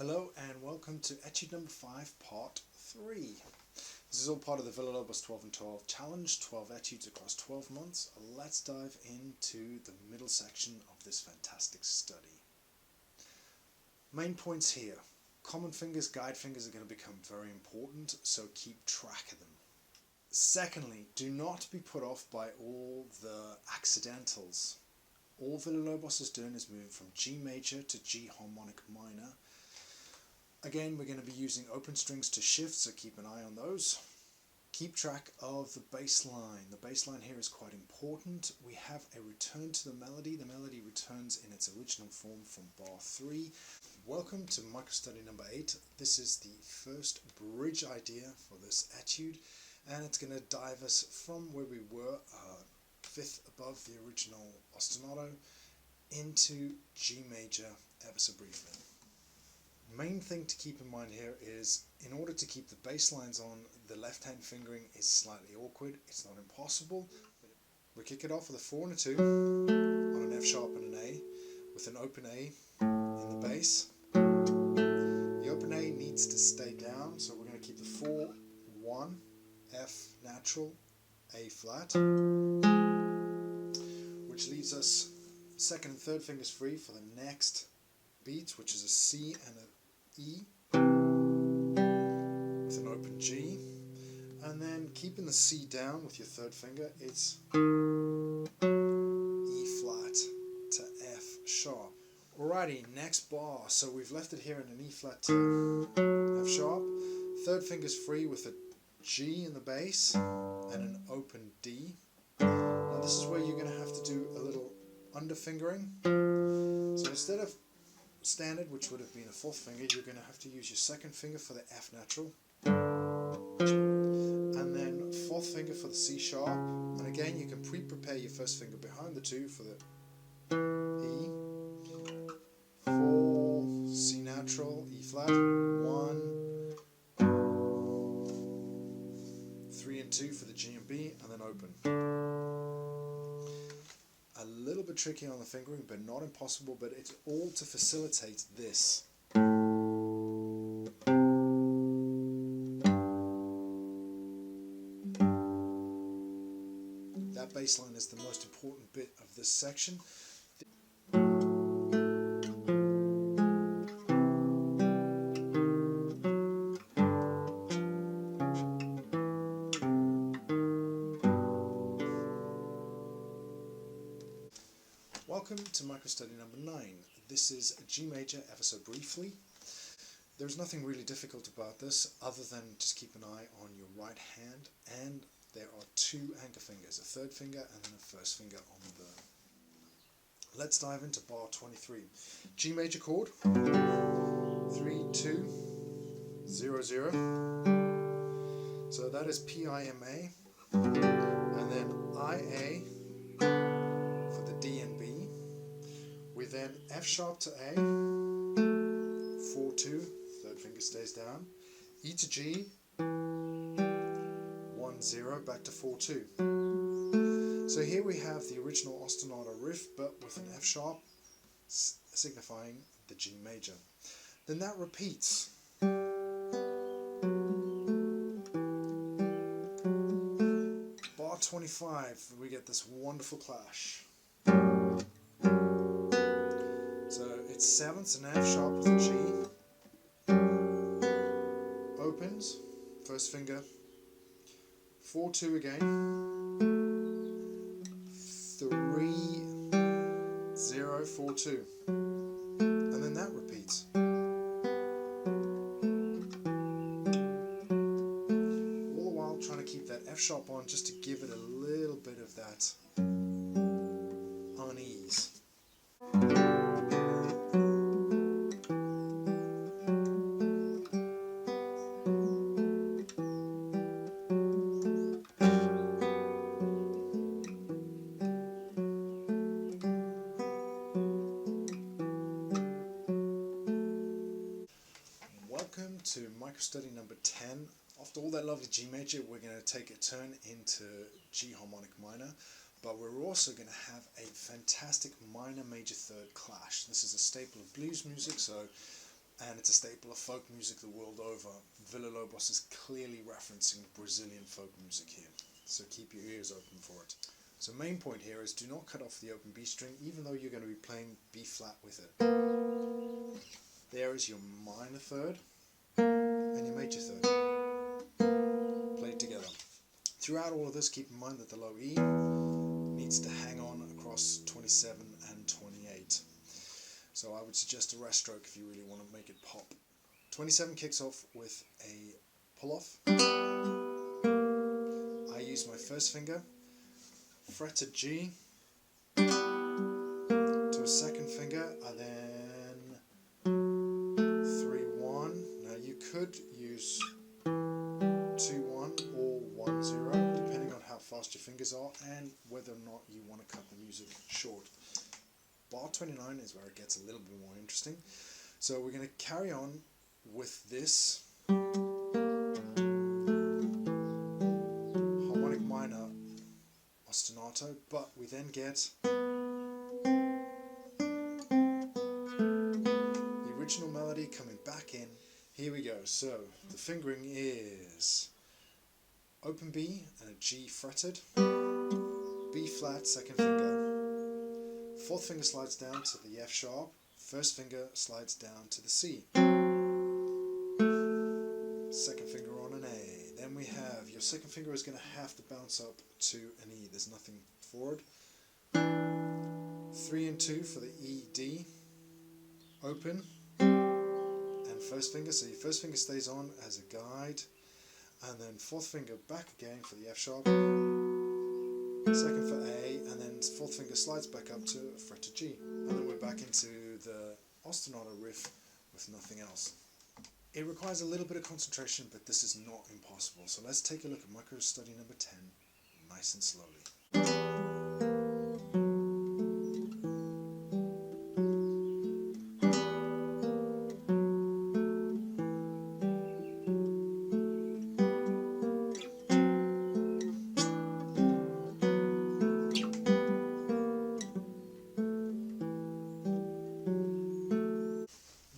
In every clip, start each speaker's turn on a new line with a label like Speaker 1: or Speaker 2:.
Speaker 1: Hello and welcome to Etude number 5, part 3. This is all part of the Villa-Lobos 12 and 12 challenge, 12 etudes across 12 months. Let's dive into the middle section of this fantastic study. Main points here. Common fingers, guide fingers are going to become very important, so keep track of them. Secondly, do not be put off by all the accidentals. All Villa-Lobos is doing is moving from G major to G harmonic minor. Again, we're going to be using open strings to shift, so keep an eye on those. Keep track of the bass line. The bass line here is quite important. We have a return to the melody. The melody returns in its original form from bar 3. Welcome to microstudy number 8. This is the first bridge idea for this etude, and it's going to dive us from where we were, fifth above the original ostinato, into G major ever so briefly. Main thing to keep in mind here is, in order to keep the bass lines on, the left hand fingering is slightly awkward. It's not impossible. We kick it off with a 4 and a 2 on an F sharp and an A, with an open A in the bass. The open A needs to stay down, so we're going to keep the 4, 1, F natural, A flat, which leaves us second and third fingers free for the next beat, which is a C and an E with an open G, and then keeping the C down with your third finger, it's E flat to F sharp. Alrighty, next bar. So we've left it here in an E flat to F sharp, third finger's free with a G in the bass and an open D. Now this is where you're going to have to do a little underfingering. So instead of standard, which would have been a fourth finger, you're going to have to use your second finger for the F natural, and then fourth finger for the C sharp, and again you can pre-prepare your first finger behind the 2 for the E, 4, C natural, E flat, 1, 3 and 2 for the G and B, and then open. A little bit tricky on the fingering, but not impossible, but it's all to facilitate this. That bass line is the most important bit of this section. Welcome to microstudy number 9. This is a G major ever so briefly. There's nothing really difficult about this other than just keep an eye on your right hand, and there are 2 anchor fingers, a third finger and then a first finger on the... Let's dive into bar 23. G major chord, 3, 2, 0, 0. So that is P-I-M-A, and then I-A for the D and B. We then F sharp to A, 4, 2, third finger stays down, E to G, 1, 0, back to 4, 2. So here we have the original ostinato riff, but with an F sharp signifying the G major. Then that repeats. Bar 25, we get this wonderful clash. So it's sevenths and F sharp with a G, opens, first finger, 4, 2 again, 3, 0, 4, 2, and then that repeats. All the while trying to keep that F sharp on, just to give it a little bit of that unease. Welcome to microstudy number 10. After all that lovely G major, we're going to take a turn into G harmonic minor, but we're also going to have a fantastic minor major third clash. This is a staple of blues music, so and it's a staple of folk music the world over. Villa-Lobos is clearly referencing Brazilian folk music here, so keep your ears open for it. So main point here is do not cut off the open B string, even though you're going to be playing B flat with it. There is your minor third and your major third. Play it together. Throughout all of this, keep in mind that the low E needs to hang on across 27 and 28. So I would suggest a rest stroke if you really want to make it pop. 27 kicks off with a pull-off. I use my first finger, fretted G, to a second finger, and then 3-1. Now you could use 2-1 or 1-0, depending on how fast your fingers are and whether or not you want to cut the music short. Bar 29 is where it gets a little bit more interesting. So we're going to carry on with this harmonic minor ostinato, but we then get the original melody coming back in. Here we go. So the fingering is open B and a G fretted, B flat, second finger. Fourth finger slides down to the F sharp, first finger slides down to the C. Second finger on an A. Then we have, your second finger is going to have to bounce up to an E, there's nothing forward. 3 and 2 for the E, D, open, and first finger, so your first finger stays on as a guide, and then fourth finger back again for the F sharp, second for A, and then fourth finger slides back up to fretted G. And then we're back into the ostinato riff with nothing else. It requires a little bit of concentration, but this is not impossible. So let's take a look at micro study number 10, nice and slowly.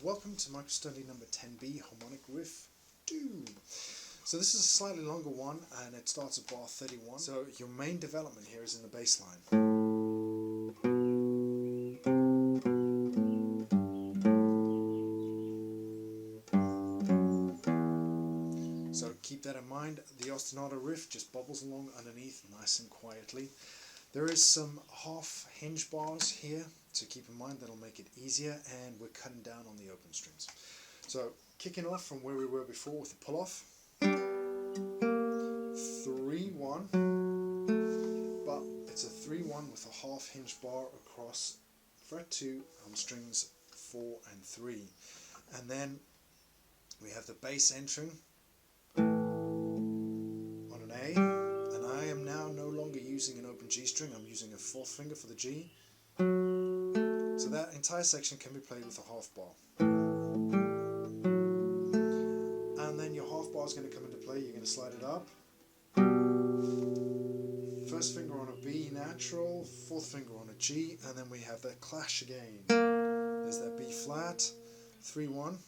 Speaker 1: Welcome to microstudy number 10B, harmonic riff 2. So this is a slightly longer one and it starts at bar 31. So your main development here is in the bass line. So keep that in mind. The ostinato riff just bubbles along underneath nice and quietly. There is some half hinge bars here to keep in mind that'll make it easier, and we're cutting down on the open strings. So kicking off from where we were before with the pull off, 3-1, but it's a 3-1 with a half hinge bar across fret 2 on strings 4 and 3, and then we have the bass entering on an A, and I am now no longer using an open G string, I'm using a fourth finger for the G. So that entire section can be played with a half bar. And then your half bar is going to come into play, you're going to slide it up. First finger on a B natural, fourth finger on a G, and then we have that clash again. There's that B flat, 3-1.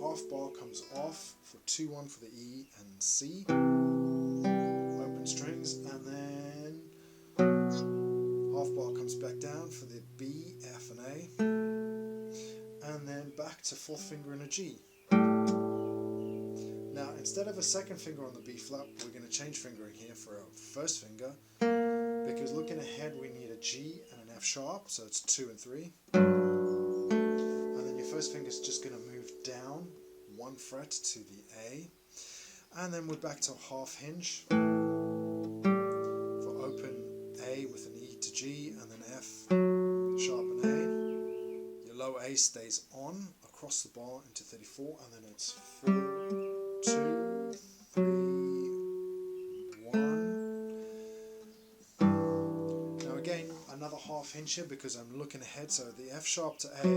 Speaker 1: Half bar comes off for 2-1 for the E and C. Open strings, and then half bar comes back down for the B, F and A, and then back to fourth finger and a G. Now instead of a second finger on the B flat, we're going to change fingering here for a first finger, because looking ahead we need a G and an F sharp, so it's 2 and 3, and then your first finger is just going to move down 1 fret to the A, and then we're back to half hinge for open A with an E to G, and then F, sharp and A. Your low A stays on across the bar into 34, and then it's 4, 2, 3, 1. Now again, another half hinge here because I'm looking ahead, so the F sharp to A,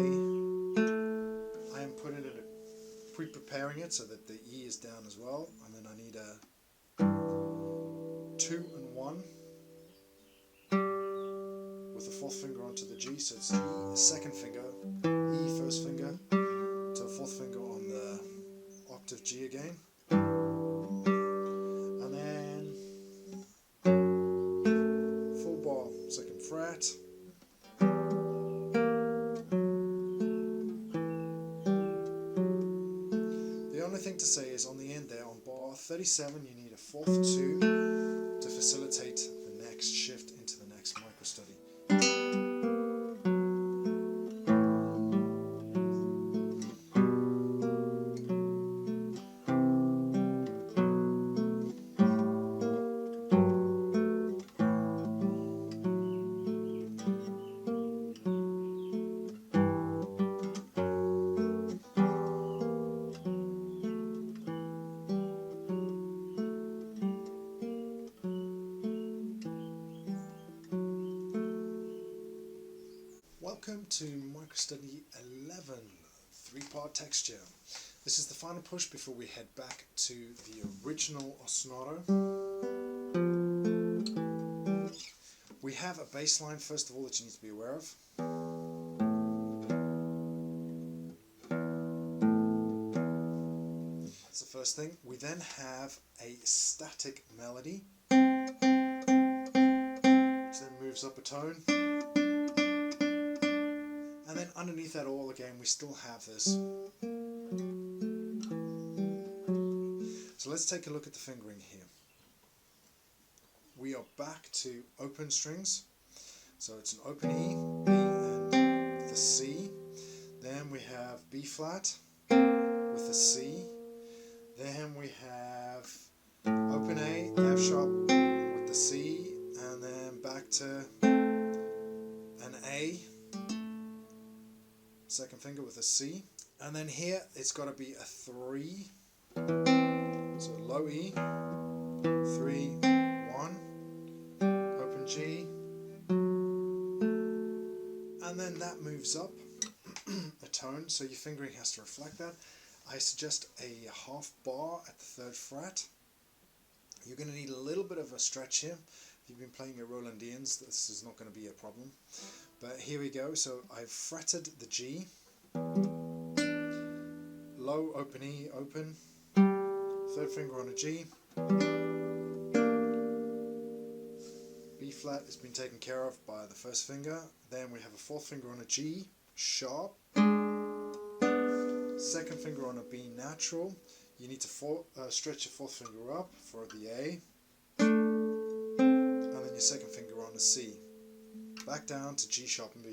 Speaker 1: I am putting it, pre-preparing it so that the E is down as well, and then I need a 2 and 1. With the fourth finger onto the G, so it's G, second finger, E, first finger to a fourth finger on the octave G again, and then full bar, second fret. The only thing to say is on the end there, on bar 37, you need a fourth 2 to facilitate the next shift into the next microstudy. Welcome to microstudy 11, 3-part texture. This is the final push before we head back to the original ostinato. We have a bass line first of all that you need to be aware of. That's the first thing. We then have a static melody, which then moves up a tone. And then underneath that all again we still have this. So let's take a look at the fingering here. We are back to open strings. So it's an open E, B and the C. Then we have B flat with the C. Then we have open A, F sharp with the C, and then back to an A. Second finger with a C, and then here it's got to be a 3, so low E, 3, 1, open G, and then that moves up a tone, so your fingering has to reflect that. I suggest a half bar at the 3rd fret. You're going to need a little bit of a stretch here. If you've been playing your Rolandians, this is not going to be a problem. But here we go, so I've fretted the G, low, open E, open, 3rd finger on a G, B flat has been taken care of by the 1st finger, then we have a 4th finger on a G, sharp, 2nd finger on a B natural, you need to stretch your 4th finger up for the A, and then your 2nd finger on a C. Back down to G sharp and B,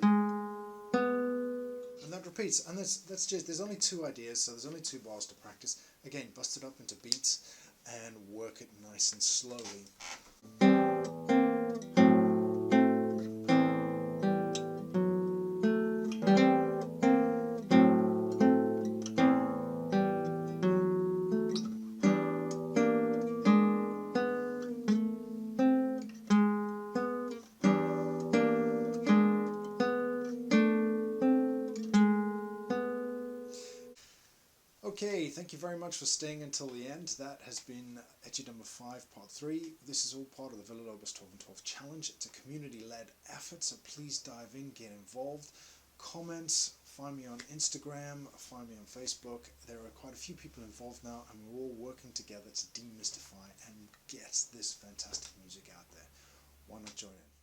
Speaker 1: and that repeats. And there's only 2 ideas, so there's only 2 bars to practice. Again, bust it up into beats and work it nice and slowly. Okay, thank you very much for staying until the end. That has been Etude number 5, part 3. This is all part of the Villa-Lobos 12 and 12 challenge. It's a community-led effort, so please dive in, get involved, comment, find me on Instagram, find me on Facebook. There are quite a few people involved now, and we're all working together to demystify and get this fantastic music out there. Why not join in?